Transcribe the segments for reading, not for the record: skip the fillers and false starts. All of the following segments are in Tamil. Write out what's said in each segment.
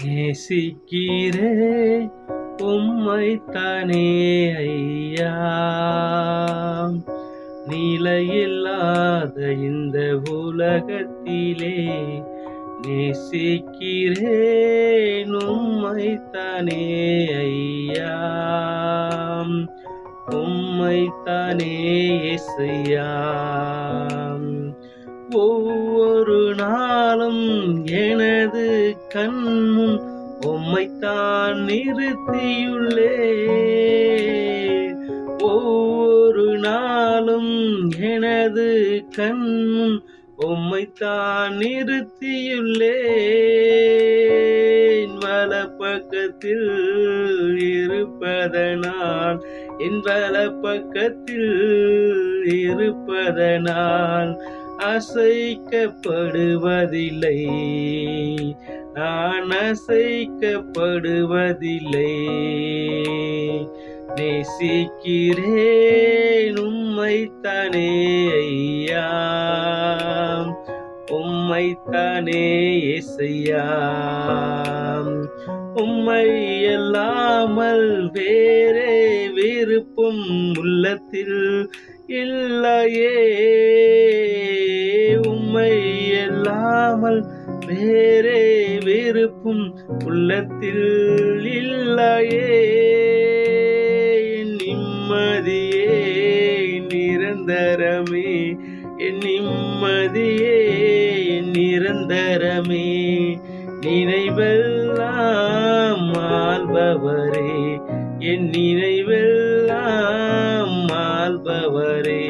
நேசிக்கிறேன் உம்மைத்தானே ஐயா. நிலையில்லாத இந்த உலகத்திலே நேசிக்கிறேன் உம்மைத்தானே ஐயா. உம்மைத்தானே இயேசையா. ஒவ்வொரு நாளும் எனது கண்முன் உம்மைத்தான் நிறுத்தியுள்ளே. ஒவ்வொரு நாளும் எனது கண்முன் உம்மைத்தான் நிறுத்தியுள்ளேன். வலப்பக்கத்தில் இருப்பதனால் என் வலப்பக்கத்தில் இருப்பதனால் அசைக்கப்படுவதில்லை, நான் அசைக்கப்படுவதில்லை. நேசிக்கிறேன் உம்மைத்தானே ஐயா. உம்மைத்தானே இயேசையா. உம்மை அல்லாமல் வேறே விருப்பம் உள்ளத்தில் இல்லையே. உம்மை அல்லாமல் வேறே விருப்பம் உள்ளத்தில் இல்லையே. என் நிம்மதியே நிரந்தரமே, என் நிம்மதியே நிரந்தரமே. நினைவெல்லாம் ஆள்பவரே, என் நினைவெல்லாம் ஆள்பவரே.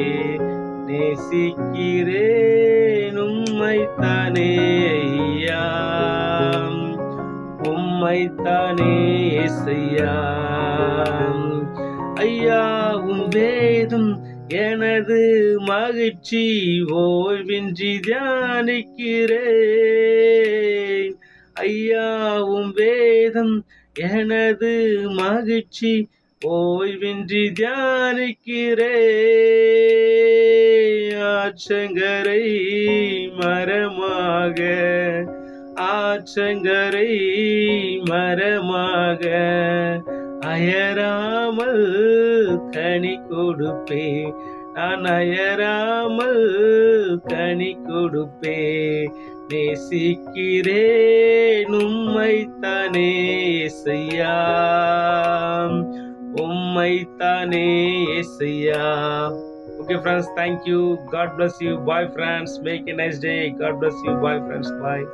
நேசிக்கிறேன் உம்மைத்தானே ஐயா. உம்மைத்தானே இயேசையா. ஐயா உம் வேதம் எனது மகிழ்ச்சி, ஓய்வின்றி தியானிக்கிறேன். ஐயா உம் வேதம் எனது மகிழ்ச்சி, ஓய்வின்றி தியானிக்கிறேன். ஆற்றங்கரை மரமாக, ஆற்றங்கரை மரமாக அயராமல் கனி கொடுப்பேன், நான் அயராமல் கனி கொடுப்பேன். நேசிக்கிறேன் உம்மைத்தானே இயேசையா. உம்மைத்தானே இயேசையா. Okay friends, thank you. God bless you. Bye friends. Make a nice day. God bless you. Bye friends. Bye.